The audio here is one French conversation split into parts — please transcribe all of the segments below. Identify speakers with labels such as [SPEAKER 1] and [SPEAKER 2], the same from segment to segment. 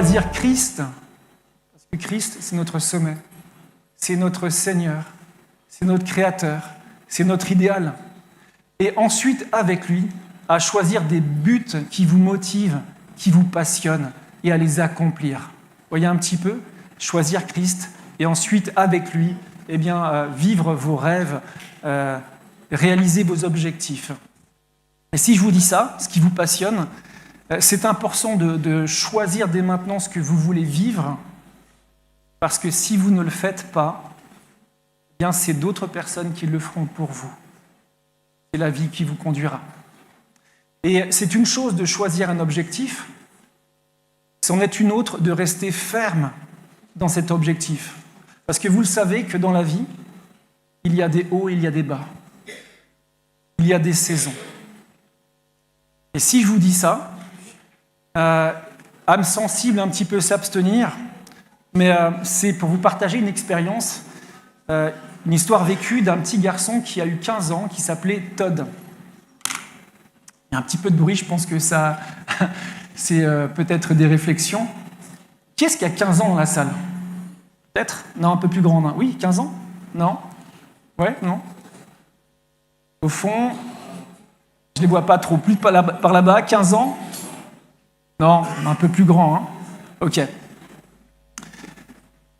[SPEAKER 1] choisir Christ, parce que Christ, c'est notre sommet, c'est notre Seigneur, c'est notre Créateur, c'est notre idéal. Et ensuite, avec lui, à choisir des buts qui vous motivent, qui vous passionnent, et à les accomplir. Voyez un petit peu, choisir Christ, et ensuite, avec lui, vivre vos rêves, réaliser vos objectifs. Et si je vous dis ça, ce qui vous passionne, c'est important de choisir dès maintenant ce que vous voulez vivre, parce que si vous ne le faites pas, c'est d'autres personnes qui le feront pour vous. C'est la vie qui vous conduira. Et c'est une chose de choisir un objectif, c'en est une autre de rester ferme dans cet objectif. Parce que vous le savez que dans la vie, il y a des hauts et il y a des bas. Il y a des saisons. Et si je vous dis ça, âme sensible, un petit peu s'abstenir, mais c'est pour vous partager une expérience, une histoire vécue d'un petit garçon qui a eu 15 ans, qui s'appelait Todd. Il y a un petit peu de bruit, je pense que ça, c'est peut-être des réflexions. Qui est-ce qui a 15 ans dans la salle ? Peut-être ? Non, un peu plus grand. Oui, 15 ans ? Non ? Ouais, non ? Au fond, je ne les vois pas trop. Plus par là-bas, 15 ans ? Non, un peu plus grand. Hein. Ok.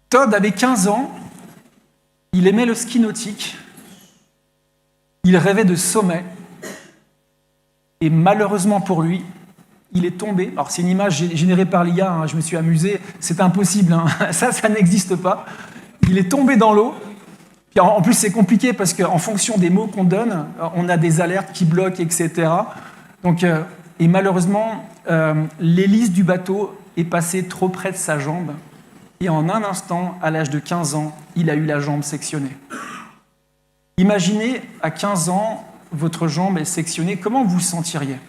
[SPEAKER 1] Todd avait 15 ans, il aimait le ski nautique, il rêvait de sommet, et malheureusement pour lui, il est tombé. Alors c'est une image générée par l'IA, hein, je me suis amusé, c'est impossible, hein. Ça n'existe pas. Il est tombé dans l'eau, puis en plus c'est compliqué parce qu'en fonction des mots qu'on donne, on a des alertes qui bloquent, etc. Donc, et malheureusement, l'hélice du bateau est passée trop près de sa jambe, et en un instant, à l'âge de 15 ans, il a eu la jambe sectionnée. Imaginez, à 15 ans, votre jambe est sectionnée, comment vous vous sentiriez ?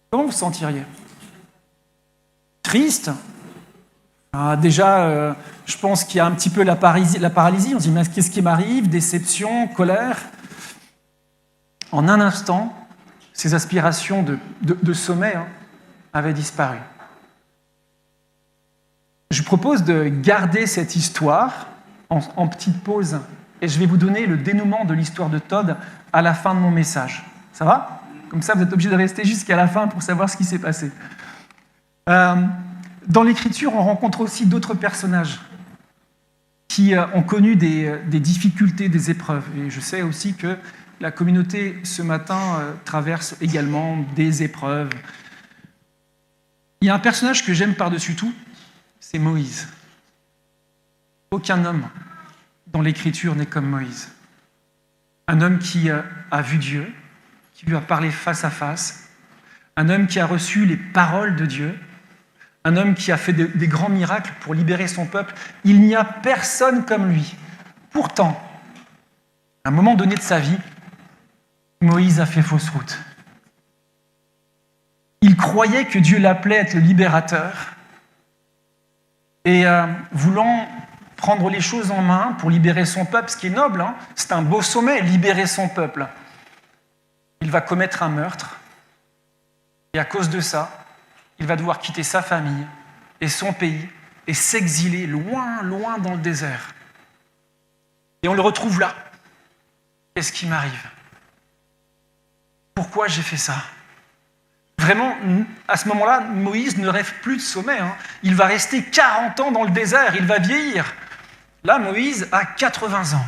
[SPEAKER 1] Comment vous vous sentiriez ? Triste ? Déjà, je pense qu'il y a un petit peu la paralysie. On se dit, mais qu'est-ce qui m'arrive ? Déception, colère. En un instant, ces aspirations de sommet avaient disparu. Je propose de garder cette histoire en petite pause et je vais vous donner le dénouement de l'histoire de Todd à la fin de mon message. Ça va ? Comme ça, vous êtes obligés de rester jusqu'à la fin pour savoir ce qui s'est passé. Dans l'Écriture, on rencontre aussi d'autres personnages qui ont connu des difficultés, des épreuves. Et je sais aussi que la communauté, ce matin, traverse également des épreuves. Il y a un personnage que j'aime par-dessus tout, c'est Moïse. Aucun homme dans l'Écriture n'est comme Moïse. Un homme qui a vu Dieu, qui lui a parlé face à face, un homme qui a reçu les paroles de Dieu, un homme qui a fait des grands miracles pour libérer son peuple. Il n'y a personne comme lui. Pourtant, à un moment donné de sa vie, Moïse a fait fausse route. Il croyait que Dieu l'appelait à être le libérateur et voulant prendre les choses en main pour libérer son peuple, ce qui est noble, hein, c'est un beau sommet, libérer son peuple. Il va commettre un meurtre et à cause de ça, il va devoir quitter sa famille et son pays et s'exiler loin, loin dans le désert. Et on le retrouve là. Qu'est-ce qui m'arrive ? Pourquoi j'ai fait ça ? Vraiment, à ce moment-là, Moïse ne rêve plus de sommet. Hein. Il va rester 40 ans dans le désert, il va vieillir. Là, Moïse a 80 ans.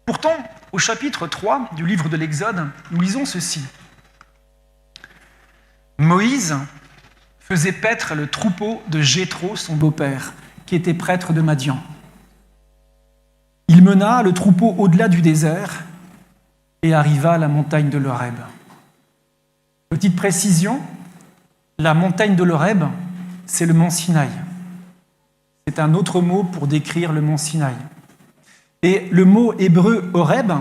[SPEAKER 1] Pourtant, au chapitre 3 du livre de l'Exode, nous lisons ceci. Moïse faisait paître le troupeau de Jéthro, son beau-père, qui était prêtre de Madian. Il mena le troupeau au-delà du désert et arriva à la montagne de l'Horeb. Petite précision, la montagne de l'Horeb, c'est le mont Sinaï. C'est un autre mot pour décrire le mont Sinaï. Et le mot hébreu Horeb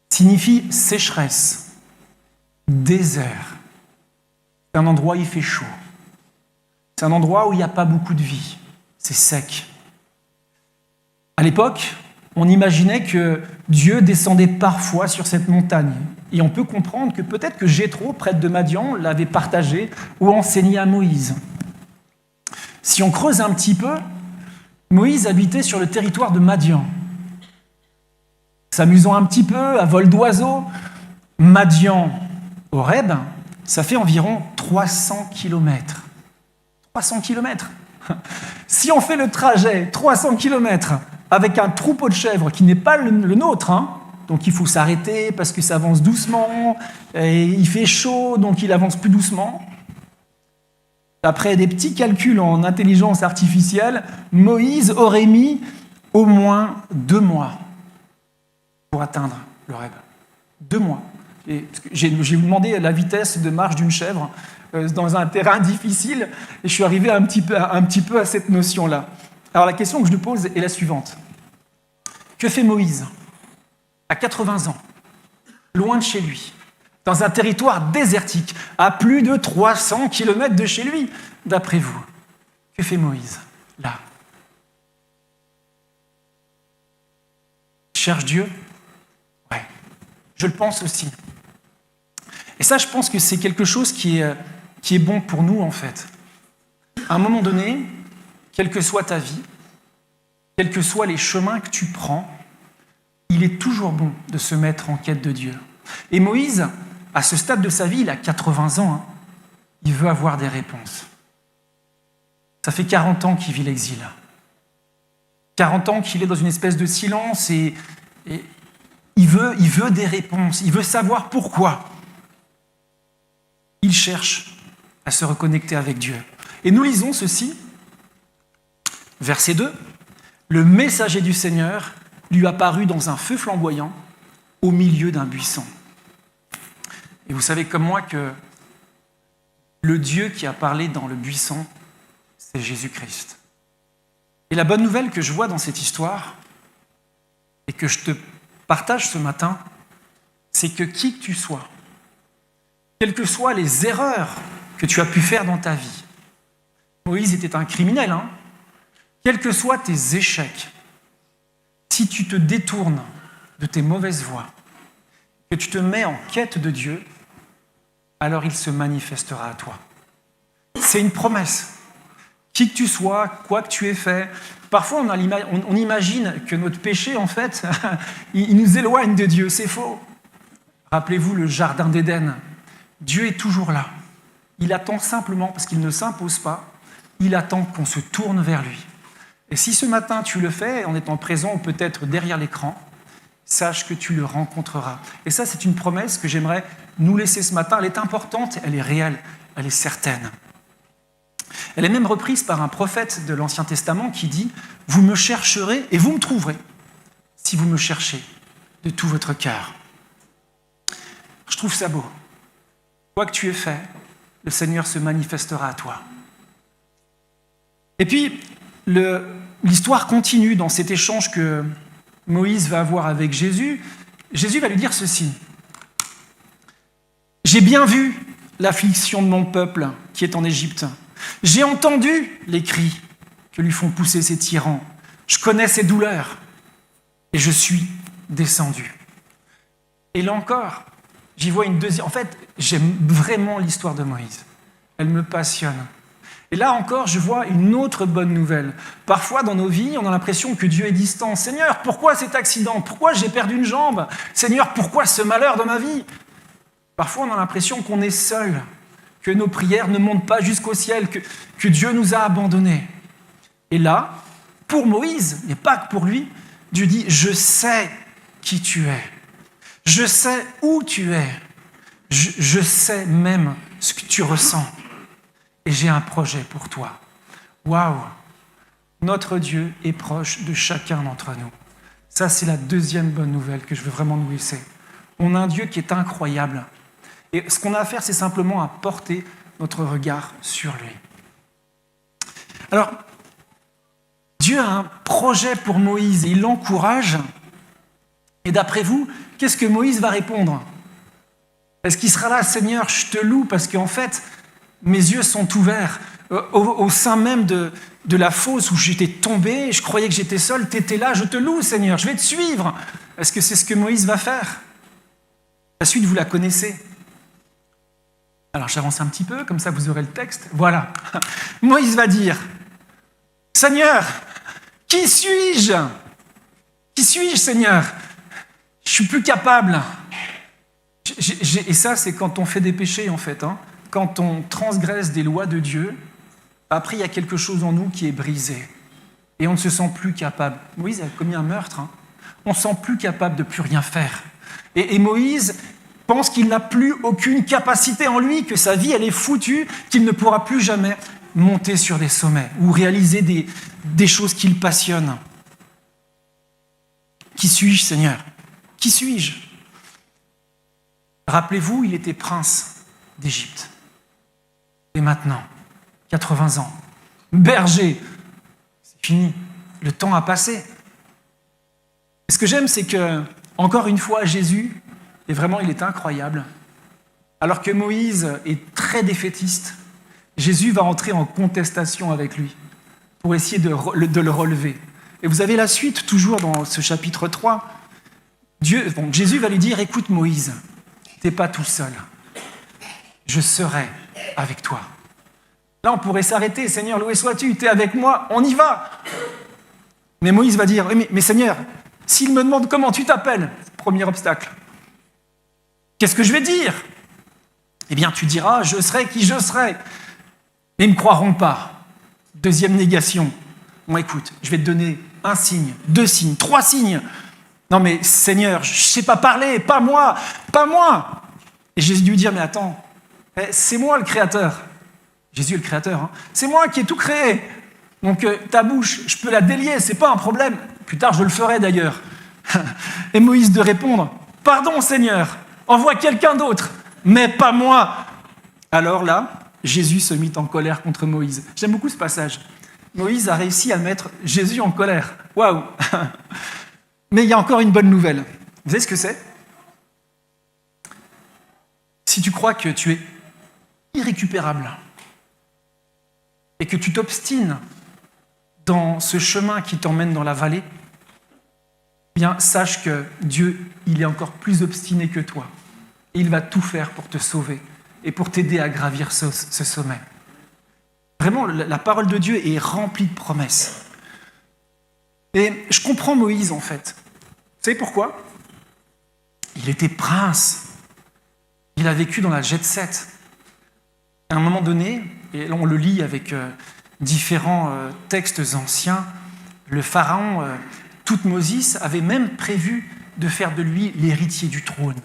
[SPEAKER 1] signifie sécheresse, désert. C'est un endroit où il fait chaud. C'est un endroit où il n'y a pas beaucoup de vie. C'est sec. À l'époque, on imaginait que Dieu descendait parfois sur cette montagne. Et on peut comprendre que peut-être que Jéthro, prêtre de Madian, l'avait partagé ou enseigné à Moïse. Si on creuse un petit peu, Moïse habitait sur le territoire de Madian. S'amusant un petit peu à vol d'oiseau, Madian, Horeb, ça fait environ 300 km. 300 km. Si on fait le trajet 300 km avec un troupeau de chèvres qui n'est pas le nôtre, donc il faut s'arrêter parce que ça avance doucement, et il fait chaud, donc il avance plus doucement. Après des petits calculs en intelligence artificielle, Moïse aurait mis au moins 2 mois pour atteindre l'Horeb. 2 mois. Et j'ai demandé la vitesse de marche d'une chèvre dans un terrain difficile, et je suis arrivé un petit peu à cette notion-là. Alors la question que je lui pose est la suivante. Que fait Moïse à 80 ans, loin de chez lui, dans un territoire désertique, à plus de 300 km de chez lui, d'après vous? Que fait Moïse, là? Il cherche Dieu? Ouais, je le pense aussi. Et ça, je pense que c'est quelque chose qui est bon pour nous, en fait. À un moment donné, quelle que soit ta vie, quels que soient les chemins que tu prends, il est toujours bon de se mettre en quête de Dieu. Et Moïse, à ce stade de sa vie, il a 80 ans, il veut avoir des réponses. Ça fait 40 ans qu'il vit l'exil. 40 ans qu'il est dans une espèce de silence et il veut des réponses, il veut savoir pourquoi. Il cherche à se reconnecter avec Dieu. Et nous lisons ceci, verset 2. Le messager du Seigneur lui apparut dans un feu flamboyant au milieu d'un buisson. Et vous savez comme moi que le Dieu qui a parlé dans le buisson, c'est Jésus-Christ. Et la bonne nouvelle que je vois dans cette histoire, et que je te partage ce matin, c'est que qui que tu sois, quelles que soient les erreurs que tu as pu faire dans ta vie, Moïse était un criminel, quels que soient tes échecs, si tu te détournes de tes mauvaises voies, que tu te mets en quête de Dieu, alors il se manifestera à toi. C'est une promesse. Qui que tu sois, quoi que tu aies fait, parfois on imagine que notre péché, en fait, il nous éloigne de Dieu. C'est faux. Rappelez-vous le jardin d'Éden. Dieu est toujours là. Il attend simplement, parce qu'il ne s'impose pas, il attend qu'on se tourne vers lui. Et si ce matin tu le fais, en étant présent ou peut-être derrière l'écran, sache que tu le rencontreras. Et ça, c'est une promesse que j'aimerais nous laisser ce matin. Elle est importante, elle est réelle, elle est certaine. Elle est même reprise par un prophète de l'Ancien Testament qui dit « Vous me chercherez et vous me trouverez, si vous me cherchez de tout votre cœur. » Je trouve ça beau. Quoi que tu aies fait, le Seigneur se manifestera à toi. Et puis, l'histoire continue dans cet échange que Moïse va avoir avec Jésus. Jésus va lui dire ceci. « J'ai bien vu l'affliction de mon peuple qui est en Égypte. J'ai entendu les cris que lui font pousser ses tyrans. Je connais ses douleurs et je suis descendu. » Et là encore, j'y vois une deuxième... En fait, j'aime vraiment l'histoire de Moïse. Elle me passionne. Et là encore, je vois une autre bonne nouvelle. Parfois, dans nos vies, on a l'impression que Dieu est distant. « Seigneur, pourquoi cet accident? Pourquoi j'ai perdu une jambe? Seigneur, pourquoi ce malheur dans ma vie ?» Parfois, on a l'impression qu'on est seul, que nos prières ne montent pas jusqu'au ciel, que Dieu nous a abandonnés. Et là, pour Moïse, et pas que pour lui, Dieu dit « Je sais qui tu es. Je sais où tu es. Je sais même ce que tu ressens. Et j'ai un projet pour toi. » Waouh! Notre Dieu est proche de chacun d'entre nous. Ça, c'est la deuxième bonne nouvelle que je veux vraiment nous laisser. On a un Dieu qui est incroyable. Et ce qu'on a à faire, c'est simplement à porter notre regard sur lui. Alors, Dieu a un projet pour Moïse et il l'encourage. Et d'après vous, qu'est-ce que Moïse va répondre? Est-ce qu'il sera là, Seigneur, je te loue parce qu'en fait, mes yeux sont ouverts. au sein même de la fosse où j'étais tombé, je croyais que j'étais seul, tu étais là, je te loue Seigneur, je vais te suivre. Est-ce que c'est ce que Moïse va faire? La suite, vous la connaissez. Alors j'avance un petit peu, comme ça vous aurez le texte. Voilà. Moïse va dire, Seigneur, qui suis-je? Qui suis-je, Seigneur? Je suis plus capable. Et ça, c'est quand on fait des péchés, en fait. Quand on transgresse des lois de Dieu, après, il y a quelque chose en nous qui est brisé. Et on ne se sent plus capable. Moïse a commis un meurtre. On ne se sent plus capable de plus rien faire. Et Moïse pense qu'il n'a plus aucune capacité en lui, que sa vie, elle est foutue, qu'il ne pourra plus jamais monter sur des sommets ou réaliser des choses qui le passionnent. Qui suis-je, Seigneur? Qui suis-je? Rappelez-vous, il était prince d'Égypte. Et maintenant, 80 ans, berger, c'est fini, le temps a passé. Et ce que j'aime, c'est que, encore une fois, Jésus, et vraiment, il est incroyable, alors que Moïse est très défaitiste, Jésus va entrer en contestation avec lui pour essayer de le relever. Et vous avez la suite, toujours dans ce chapitre 3. Jésus va lui dire, écoute Moïse, tu n'es pas tout seul. Je serai avec toi. Là, on pourrait s'arrêter. Seigneur, loué sois-tu, tu es avec moi, on y va. Mais Moïse va dire, mais Seigneur, s'il me demande comment tu t'appelles, premier obstacle, qu'est-ce que je vais dire? Eh bien, tu diras, je serai qui je serai. Mais ils ne me croiront pas. Deuxième négation. Bon, écoute, je vais te donner un signe, 2 signes, 3 signes. Non mais Seigneur, je ne sais pas parler, pas moi, pas moi. Et Jésus lui dit, mais attends, c'est moi le Créateur. Jésus est le Créateur, c'est moi qui ai tout créé. Donc ta bouche, je peux la délier, c'est pas un problème. Plus tard, je le ferai d'ailleurs. Et Moïse de répondre, pardon Seigneur, envoie quelqu'un d'autre, mais pas moi. Alors là, Jésus se mit en colère contre Moïse. J'aime beaucoup ce passage. Moïse a réussi à mettre Jésus en colère. Waouh! Mais il y a encore une bonne nouvelle. Vous savez ce que c'est? Si tu crois que tu es irrécupérable et que tu t'obstines dans ce chemin qui t'emmène dans la vallée, eh bien, sache que Dieu, il est encore plus obstiné que toi. Et il va tout faire pour te sauver et pour t'aider à gravir ce sommet. Vraiment, la parole de Dieu est remplie de promesses. Et je comprends Moïse, en fait. Vous savez pourquoi? Il était prince. Il a vécu dans la jet set. À un moment donné, et là on le lit avec différents textes anciens, le pharaon Thoutmôsis avait même prévu de faire de lui l'héritier du trône.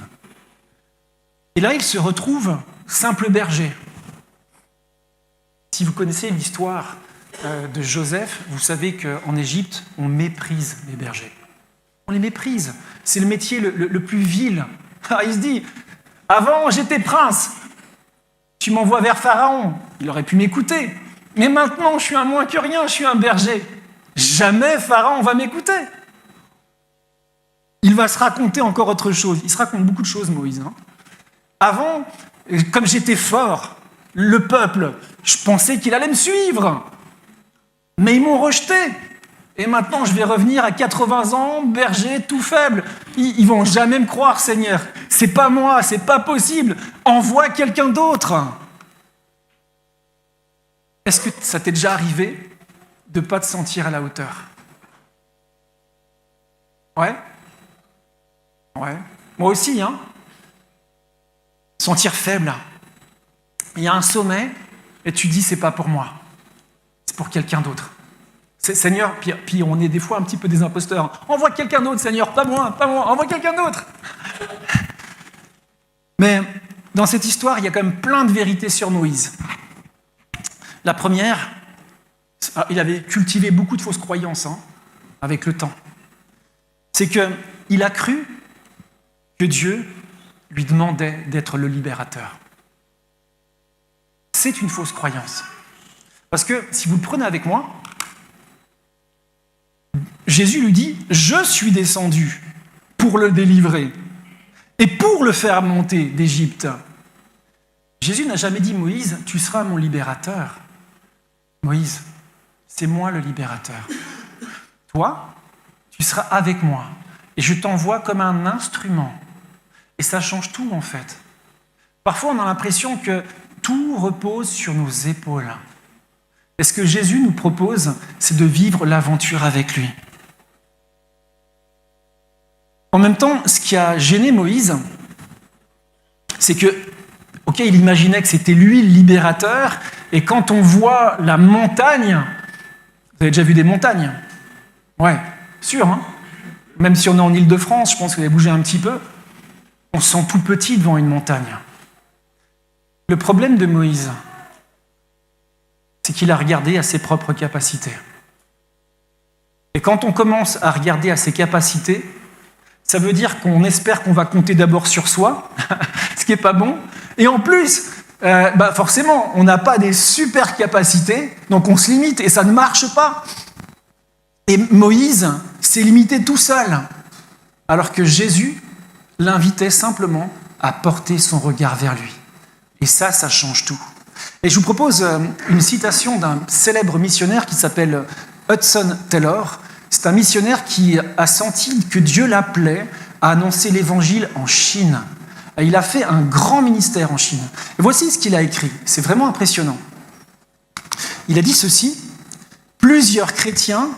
[SPEAKER 1] Et là, il se retrouve simple berger. Si vous connaissez l'histoire de Joseph, vous savez qu'en Égypte, on méprise les bergers. On les méprise. C'est le métier le plus vil. Il se dit, avant j'étais prince, tu m'envoies vers Pharaon, il aurait pu m'écouter. Mais maintenant, je suis un moins que rien, je suis un berger. Jamais Pharaon va m'écouter. Il va se raconter encore autre chose. Il se raconte beaucoup de choses, Moïse. Avant, comme j'étais fort, le peuple, je pensais qu'il allait me suivre. Mais ils m'ont rejeté. Et maintenant, je vais revenir à 80 ans, berger, tout faible. Ils vont jamais me croire, Seigneur. C'est pas moi, c'est pas possible. Envoie quelqu'un d'autre. Est-ce que ça t'est déjà arrivé de ne pas te sentir à la hauteur? Ouais. Moi aussi, Sentir faible. Il y a un sommet et tu dis, c'est pas pour moi. C'est pour quelqu'un d'autre. Seigneur, puis on est des fois un petit peu des imposteurs. Envoie quelqu'un d'autre, Seigneur, pas moi, envoie quelqu'un d'autre. Mais dans cette histoire, il y a quand même plein de vérités sur Moïse. La première, il avait cultivé beaucoup de fausses croyances avec le temps. C'est qu'il a cru que Dieu lui demandait d'être le libérateur. C'est une fausse croyance. Parce que, si vous le prenez avec moi, Jésus lui dit « Je suis descendu pour le délivrer et pour le faire monter d'Égypte. » Jésus n'a jamais dit « Moïse, tu seras mon libérateur. » Moïse, c'est moi le libérateur. Toi, tu seras avec moi et je t'envoie comme un instrument. Et ça change tout en fait. Parfois, on a l'impression que tout repose sur nos épaules. Et ce que Jésus nous propose, c'est de vivre l'aventure avec lui. En même temps, ce qui a gêné Moïse, c'est que, ok, il imaginait que c'était lui le libérateur, et quand on voit la montagne, vous avez déjà vu des montagnes? Ouais, sûr, hein? Même si on est en Île-de-France, je pense que vous avez bougé un petit peu, on se sent tout petit devant une montagne. Le problème de Moïse, c'est qu'il a regardé à ses propres capacités. Et quand on commence à regarder à ses capacités, ça veut dire qu'on espère qu'on va compter d'abord sur soi, ce qui n'est pas bon, et en plus, forcément, on n'a pas des super capacités, donc on se limite, et ça ne marche pas. Et Moïse s'est limité tout seul, alors que Jésus l'invitait simplement à porter son regard vers lui. Et ça change tout. Et je vous propose une citation d'un célèbre missionnaire qui s'appelle Hudson Taylor. C'est un missionnaire qui a senti que Dieu l'appelait à annoncer l'évangile en Chine. Il a fait un grand ministère en Chine. Et voici ce qu'il a écrit. C'est vraiment impressionnant. Il a dit ceci: plusieurs chrétiens,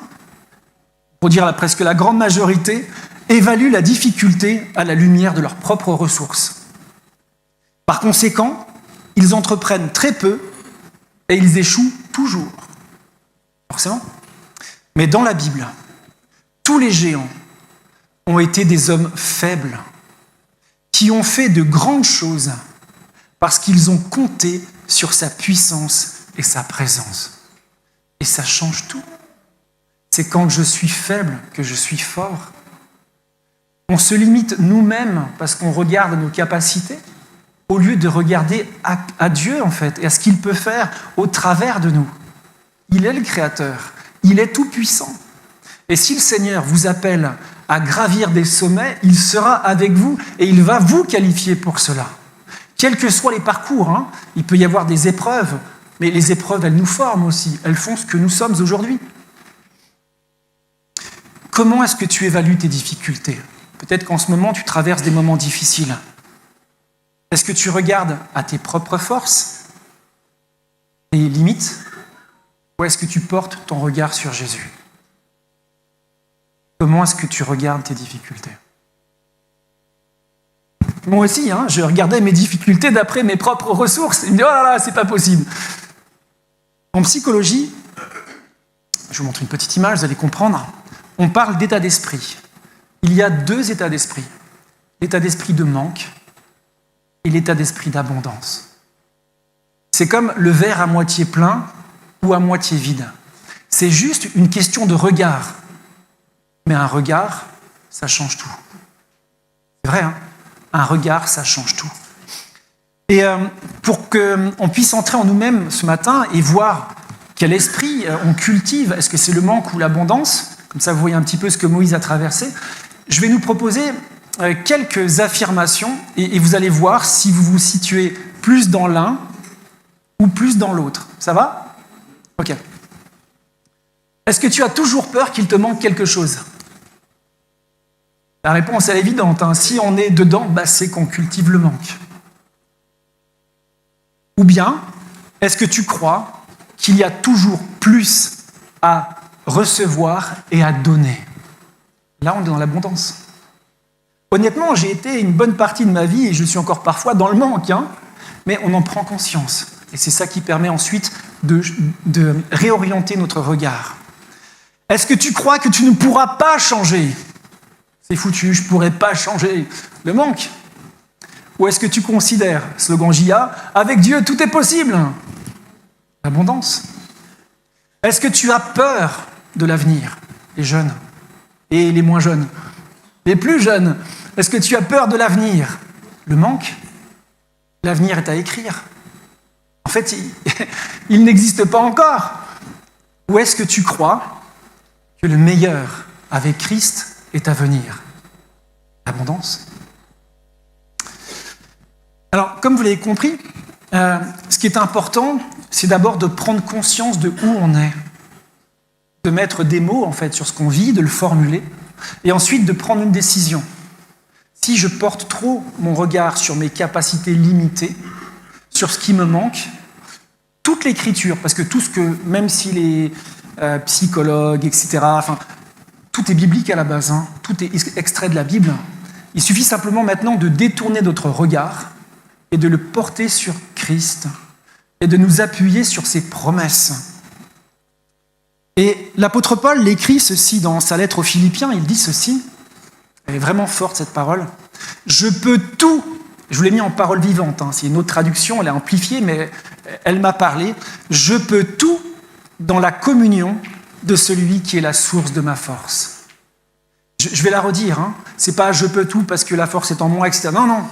[SPEAKER 1] pour dire presque la grande majorité, évaluent la difficulté à la lumière de leurs propres ressources. Par conséquent, ils entreprennent très peu et ils échouent toujours. Forcément. Mais dans la Bible, tous les géants ont été des hommes faibles qui ont fait de grandes choses parce qu'ils ont compté sur sa puissance et sa présence. Et ça change tout. C'est quand je suis faible que je suis fort. On se limite nous-mêmes parce qu'on regarde nos capacités au lieu de regarder à Dieu en fait et à ce qu'il peut faire au travers de nous. Il est le Créateur, il est tout-puissant. Et si le Seigneur vous appelle à gravir des sommets, il sera avec vous et il va vous qualifier pour cela. Quels que soient les parcours, il peut y avoir des épreuves, mais les épreuves, elles nous forment aussi, elles font ce que nous sommes aujourd'hui. Comment est-ce que tu évalues tes difficultés? Peut-être qu'en ce moment, tu traverses des moments difficiles. Est-ce que tu regardes à tes propres forces, tes limites, ou est-ce que tu portes ton regard sur Jésus? Comment est-ce que tu regardes tes difficultés? Moi aussi, je regardais mes difficultés d'après mes propres ressources. Je me dis, oh là là, c'est pas possible. En psychologie, je vous montre une petite image, vous allez comprendre, on parle d'état d'esprit. Il y a deux états d'esprit. L'état d'esprit de manque et l'état d'esprit d'abondance. C'est comme le verre à moitié plein ou à moitié vide. C'est juste une question de regard. Mais un regard, ça change tout. C'est vrai, un regard, ça change tout. Et pour qu'on puisse entrer en nous-mêmes ce matin et voir quel esprit on cultive, est-ce que c'est le manque ou l'abondance? Comme ça, vous voyez un petit peu ce que Moïse a traversé. Je vais nous proposer quelques affirmations et vous allez voir si vous vous situez plus dans l'un ou plus dans l'autre. Ça va? Ok. Est-ce que tu as toujours peur qu'il te manque quelque chose? La réponse est évidente. Si on est dedans, c'est qu'on cultive le manque. Ou bien, est-ce que tu crois qu'il y a toujours plus à recevoir et à donner? Là, on est dans l'abondance. Honnêtement, j'ai été une bonne partie de ma vie, et je suis encore parfois dans le manque, mais on en prend conscience. Et c'est ça qui permet ensuite de réorienter notre regard. Est-ce que tu crois que tu ne pourras pas changer? C'est foutu, je ne pourrai pas changer le manque. Ou est-ce que tu considères, slogan JA, avec Dieu tout est possible? L'abondance. Est-ce que tu as peur de l'avenir? Les jeunes et les moins jeunes. Les plus jeunes, est-ce que tu as peur de l'avenir? Le manque? L'avenir est à écrire. En fait, il n'existe pas encore. Ou est-ce que tu crois que le meilleur avec Christ est à venir? L'abondance. Alors, comme vous l'avez compris, ce ce qui est important, c'est d'abord de prendre conscience de où on est, de mettre des mots en fait sur ce qu'on vit, de le formuler, et ensuite de prendre une décision. Si je porte trop mon regard sur mes capacités limitées, sur ce qui me manque, toute l'écriture, parce que tout ce que, même si les psychologues, etc., enfin, tout est biblique à la base, hein, tout est extrait de la Bible, il suffit simplement maintenant de détourner notre regard et de le porter sur Christ et de nous appuyer sur ses promesses. Et l'apôtre Paul l'écrit ceci dans sa lettre aux Philippiens, il dit ceci, elle est vraiment forte cette parole, « Je peux tout », je vous l'ai mis en parole vivante, hein, c'est une autre traduction, elle est amplifiée, mais elle m'a parlé, « Je peux tout dans la communion de celui qui est la source de ma force. » Je vais la redire, hein, c'est pas « je peux tout parce que la force est en moi », etc. Non, non,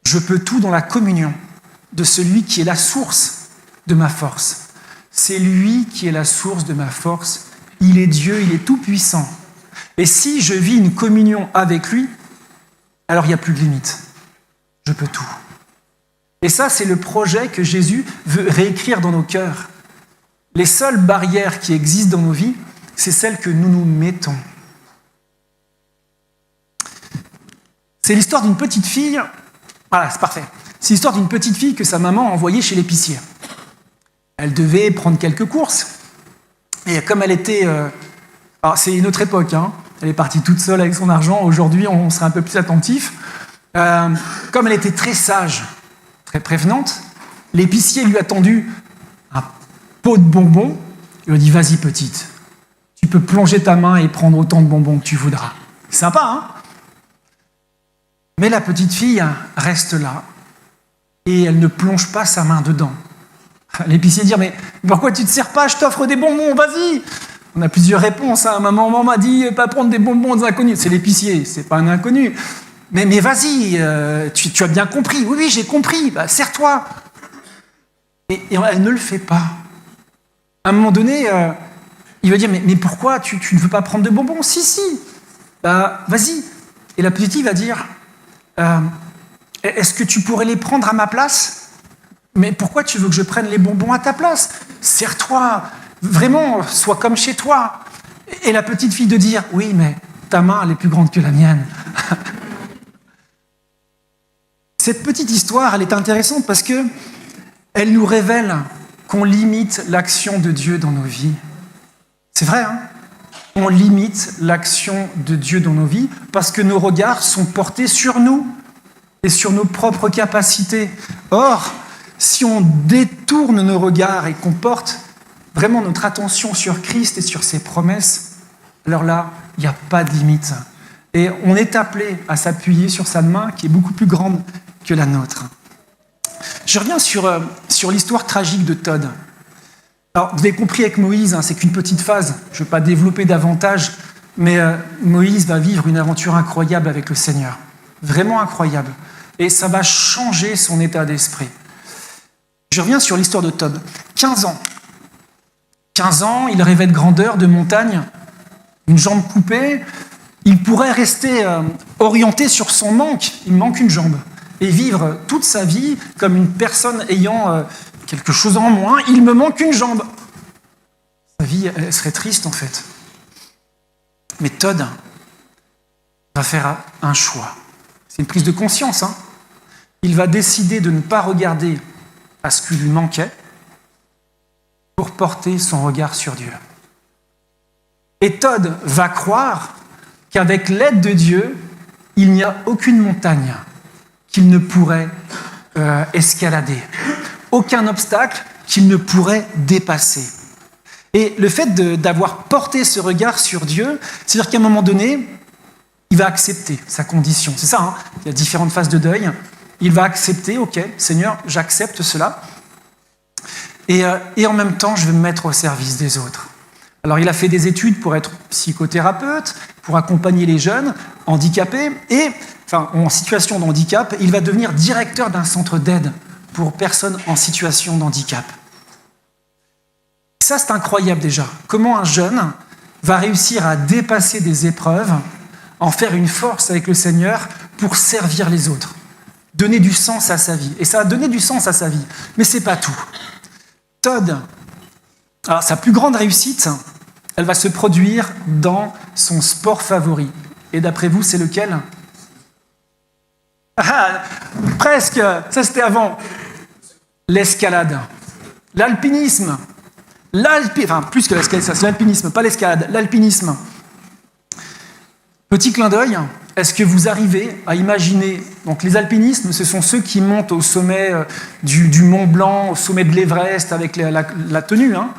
[SPEAKER 1] je peux tout dans la communion de celui qui est la source de ma force. C'est lui qui est la source de ma force. Il est Dieu, il est tout-puissant. Et si je vis une communion avec lui, alors il n'y a plus de limite. Je peux tout. Et ça, c'est le projet que Jésus veut réécrire dans nos cœurs. Les seules barrières qui existent dans nos vies, c'est celles que nous nous mettons. C'est l'histoire d'une petite fille. Voilà, c'est parfait. C'est l'histoire d'une petite fille que sa maman a envoyée chez l'épicier. Elle devait prendre quelques courses. Et comme elle était... Alors, c'est une autre époque, hein. Elle est partie toute seule avec son argent. Aujourd'hui, on serait un peu plus attentif. Comme elle était très sage, très prévenante, l'épicier lui a tendu un pot de bonbons. Il lui a dit « Vas-y, petite, tu peux plonger ta main et prendre autant de bonbons que tu voudras. » C'est sympa, hein? Mais la petite fille reste là et elle ne plonge pas sa main dedans. L'épicier dit « Mais pourquoi tu ne te sers pas? Je t'offre des bonbons, vas-y !» On a plusieurs réponses. Hein. Maman m'a dit « Pas prendre des bonbons des inconnus. » C'est l'épicier, c'est pas un inconnu. Mais vas-y, tu as bien compris. Oui, oui, j'ai compris. Bah, sers-toi. Et elle ne le fait pas. À un moment donné, il va dire « Mais pourquoi tu ne veux pas prendre de bonbons? » Si, si. Bah, vas-y. Et la petite fille va dire « Est-ce que tu pourrais les prendre à ma place? Mais pourquoi tu veux que je prenne les bonbons à ta place? Sers-toi. Vraiment, sois comme chez toi. » Et la petite fille de dire « Oui, mais ta main, elle est plus grande que la mienne. » Cette petite histoire, elle est intéressante parce qu'elle nous révèle qu'on limite l'action de Dieu dans nos vies. C'est vrai, hein? On limite l'action de Dieu dans nos vies parce que nos regards sont portés sur nous et sur nos propres capacités. Or, si on détourne nos regards et qu'on porte vraiment notre attention sur Christ et sur ses promesses, alors là, il n'y a pas de limite. Et on est appelé à s'appuyer sur sa main qui est beaucoup plus grande que la nôtre. Je reviens sur l'histoire tragique de Todd. Alors, vous avez compris avec Moïse, hein, c'est qu'une petite phase, je ne vais pas développer davantage, mais Moïse va vivre une aventure incroyable avec le Seigneur. Vraiment incroyable. Et ça va changer son état d'esprit. Je reviens sur l'histoire de Todd. 15 ans. 15 ans, il rêvait de grandeur, de montagne, une jambe coupée. Il pourrait rester orienté sur son manque. Il manque une jambe. Et vivre toute sa vie comme une personne ayant quelque chose en moins. Il me manque une jambe. Sa vie, elle serait triste en fait. Mais Todd va faire un choix. C'est une prise de conscience. Hein. Il va décider de ne pas regarder à ce qui lui manquait pour porter son regard sur Dieu. Et Todd va croire qu'avec l'aide de Dieu, il n'y a aucune montagne qu'il ne pourrait escalader, aucun obstacle qu'il ne pourrait dépasser. Et le fait d'avoir porté ce regard sur Dieu, c'est-à-dire qu'à un moment donné, il va accepter sa condition. C'est ça, hein, il y a différentes phases de deuil. Il va accepter, ok, Seigneur, j'accepte cela. Et en même temps, je vais me mettre au service des autres. Alors, il a fait des études pour être psychothérapeute, pour accompagner les jeunes handicapés, et en situation de handicap, il va devenir directeur d'un centre d'aide pour personnes en situation de handicap. Ça, c'est incroyable déjà. Comment un jeune va réussir à dépasser des épreuves, en faire une force avec le Seigneur pour servir les autres. donner du sens à sa vie. Et ça a donné du sens à sa vie. Mais ce n'est pas tout. Todd, alors sa plus grande réussite, elle va se produire dans son sport favori. Et d'après vous, c'est lequel ? Ah, presque, ça c'était avant. L'escalade, l'alpinisme. Enfin, plus que l'escalade, c'est l'alpinisme, pas l'escalade, l'alpinisme. Petit clin d'œil, est-ce que vous arrivez à imaginer, donc les alpinistes, ce sont ceux qui montent au sommet du Mont Blanc, au sommet de l'Everest avec la tenue, hein.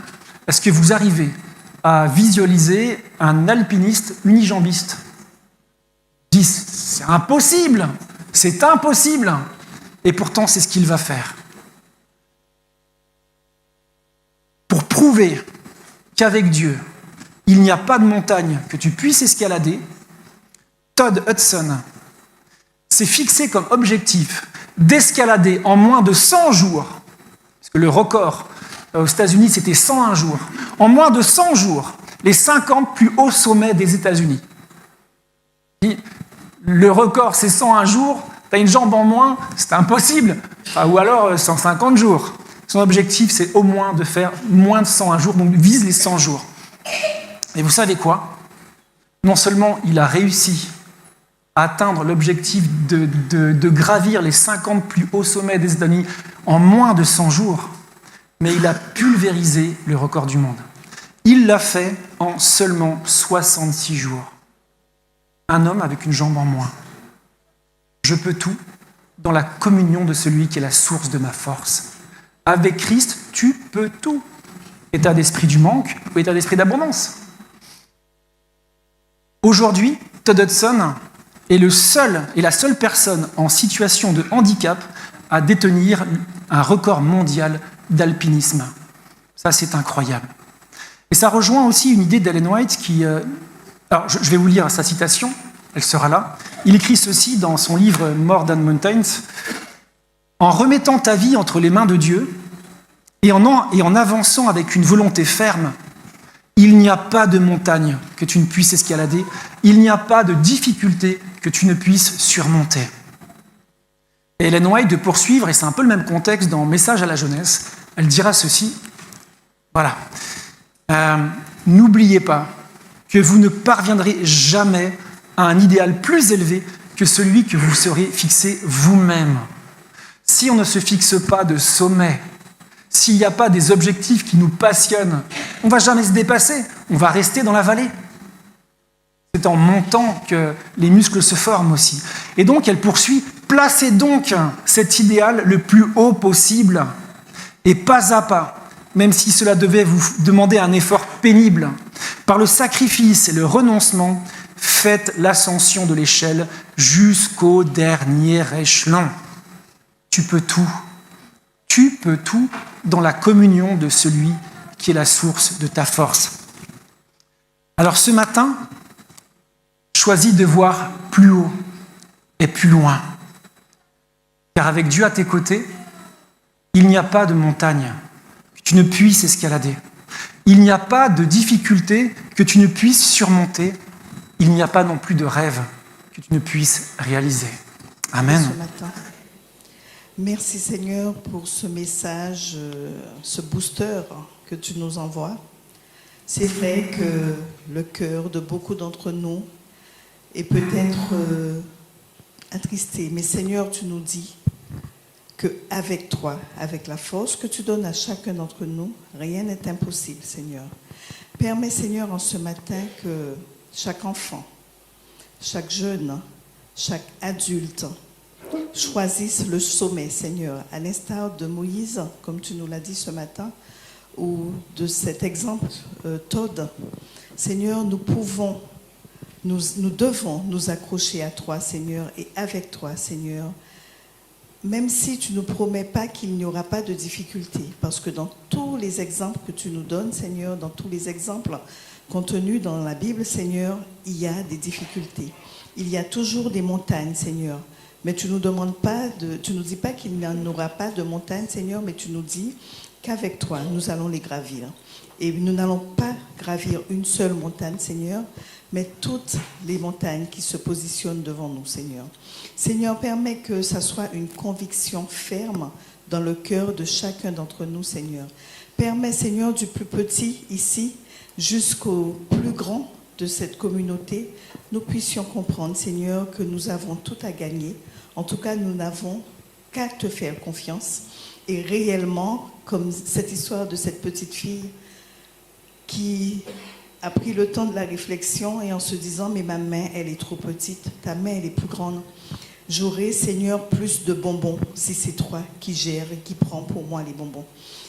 [SPEAKER 1] Est-ce que vous arrivez à visualiser un alpiniste unijambiste ? C'est impossible, c'est impossible. Et pourtant, c'est ce qu'il va faire. Pour prouver qu'avec Dieu, il n'y a pas de montagne que tu puisses escalader, Todd Hudson s'est fixé comme objectif d'escalader en moins de 100 jours, parce que le record aux États-Unis, c'était 101 jours, en moins de 100 jours, les 50 plus hauts sommets des États-Unis. Le record, c'est 101 jours, tu as une jambe en moins, c'est impossible. Enfin, ou alors 150 jours. Son objectif, c'est au moins de faire moins de 101 jours, donc vise les 100 jours. Et vous savez quoi ? Non seulement il a réussi à atteindre l'objectif de gravir les 50 plus hauts sommets des États-Unis en moins de 100 jours, mais il a pulvérisé le record du monde. Il l'a fait en seulement 66 jours. Un homme avec une jambe en moins. Je peux tout dans la communion de celui qui est la source de ma force. Avec Christ, tu peux tout. État d'esprit du manque ou état d'esprit d'abondance. Aujourd'hui, Todd Hudson est la seule personne en situation de handicap à détenir un record mondial d'alpinisme. Ça, c'est incroyable. Et ça rejoint aussi une idée d'Ellen White qui... Alors, je vais vous lire sa citation, elle sera là. Il écrit ceci dans son livre « More Than Mountains ». En remettant ta vie entre les mains de Dieu et en avançant avec une volonté ferme, il n'y a pas de montagne que tu ne puisses escalader, il n'y a pas de difficulté que tu ne puisses surmonter. Et Ellen White, de poursuivre, et c'est un peu le même contexte dans Message à la jeunesse, elle dira ceci, voilà, n'oubliez pas que vous ne parviendrez jamais à un idéal plus élevé que celui que vous serez fixé vous-même. Si on ne se fixe pas de sommet, s'il n'y a pas des objectifs qui nous passionnent, on ne va jamais se dépasser, on va rester dans la vallée. C'est en montant que les muscles se forment aussi. Et donc, elle poursuit, placez donc cet idéal le plus haut possible, et pas à pas, même si cela devait vous demander un effort pénible. Par le sacrifice et le renoncement, faites l'ascension de l'échelle jusqu'au dernier échelon. Tu peux tout. Tu peux tout dans la communion de celui qui est la source de ta force. Alors ce matin, choisis de voir plus haut et plus loin. Car avec Dieu à tes côtés, il n'y a pas de montagne que tu ne puisses escalader. Il n'y a pas de difficulté que tu ne puisses surmonter. Il n'y a pas non plus de rêve que tu ne puisses réaliser. Amen.
[SPEAKER 2] Ce matin. Merci Seigneur pour ce message, ce booster que tu nous envoies. C'est vrai que le cœur de beaucoup d'entre nous est peut-être attristé, mais Seigneur, tu nous dis qu'avec toi, avec la force que tu donnes à chacun d'entre nous, rien n'est impossible, Seigneur. Permets, Seigneur, en ce matin que chaque enfant, chaque jeune, chaque adulte choisisse le sommet, Seigneur, à l'instar de Moïse, comme tu nous l'as dit ce matin, ou de cet exemple, Todd. Seigneur, nous devons nous accrocher à toi, Seigneur, et avec toi, Seigneur, même si tu ne nous promets pas qu'il n'y aura pas de difficultés, parce que dans tous les exemples que tu nous donnes, Seigneur, dans tous les exemples contenus dans la Bible, Seigneur, il y a des difficultés. Il y a toujours des montagnes, Seigneur. Mais tu nous demandes pas tu nous dis pas qu'il n'y en aura pas de montagnes, Seigneur, mais tu nous dis qu'avec toi, nous allons les gravir. Et nous n'allons pas gravir une seule montagne, Seigneur, mais toutes les montagnes qui se positionnent devant nous, Seigneur. Seigneur, permets que ça soit une conviction ferme dans le cœur de chacun d'entre nous, Seigneur. Permets, Seigneur, du plus petit ici jusqu'au plus grand de cette communauté, nous puissions comprendre, Seigneur, que nous avons tout à gagner. En tout cas, nous n'avons qu'à te faire confiance. Et réellement, comme cette histoire de cette petite fille qui a pris le temps de la réflexion et en se disant « mais ma main, elle est trop petite, ta main, elle est plus grande. J'aurai, Seigneur, plus de bonbons si c'est toi qui gères et qui prends pour moi les bonbons. »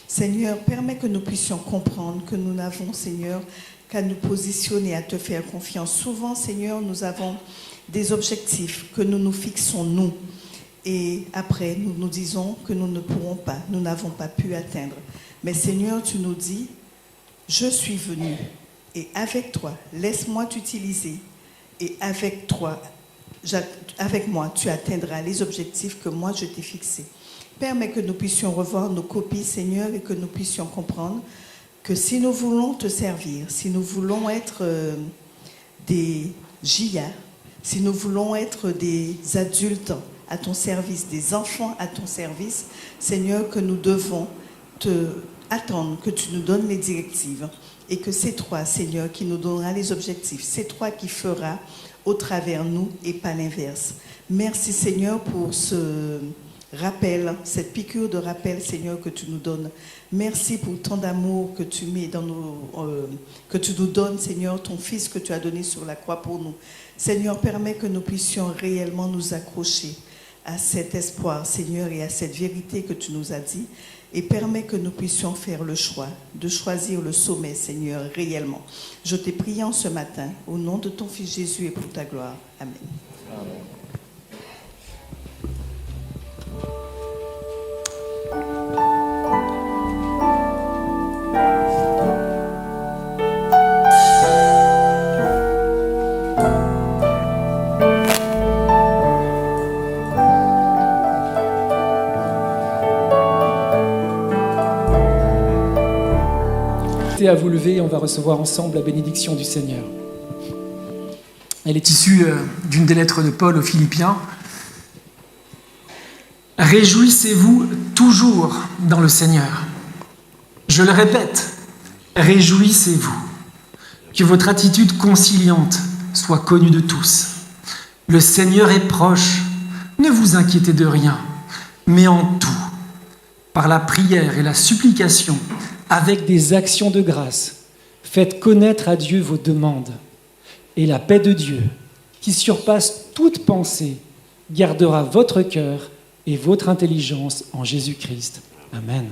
[SPEAKER 2] Seigneur, permets que nous puissions comprendre que nous n'avons, Seigneur, qu'à nous positionner, à te faire confiance. Souvent, Seigneur, nous avons des objectifs que nous nous fixons, nous. Et après, nous nous disons que nous ne pourrons pas, nous n'avons pas pu atteindre. Mais Seigneur, tu nous dis, je suis venu et avec toi, laisse-moi t'utiliser et avec moi, tu atteindras les objectifs que moi je t'ai fixés. Permets que nous puissions revoir nos copies, Seigneur, et que nous puissions comprendre que si nous voulons te servir, si nous voulons être des JA, si nous voulons être des adultes à ton service, des enfants à ton service, Seigneur, que nous devons te attendre, que tu nous donnes les directives et que c'est toi, Seigneur, qui nous donnera les objectifs. C'est toi qui feras au travers nous et pas l'inverse. Merci, Seigneur, pour ce rappel, cette piqûre de rappel, Seigneur, que tu nous donnes. Merci pour tant d'amour que tu mets dans que tu nous donnes, Seigneur, ton Fils que tu as donné sur la croix pour nous. Seigneur, permets que nous puissions réellement nous accrocher à cet espoir, Seigneur, et à cette vérité que tu nous as dit, et permets que nous puissions faire le choix de choisir le sommet, Seigneur, réellement. Je t'ai prié en ce matin, au nom de ton Fils Jésus et pour ta gloire. Amen. Amen.
[SPEAKER 1] À vous lever et on va recevoir ensemble la bénédiction du Seigneur. Elle est issue d'une des lettres de Paul aux Philippiens. Réjouissez-vous toujours dans le Seigneur. Je le répète, réjouissez-vous. Que votre attitude conciliante soit connue de tous. Le Seigneur est proche. Ne vous inquiétez de rien, mais en tout, par la prière et la supplication, avec des actions de grâce, faites connaître à Dieu vos demandes. Et la paix de Dieu, qui surpasse toute pensée, gardera votre cœur et votre intelligence en Jésus-Christ. Amen.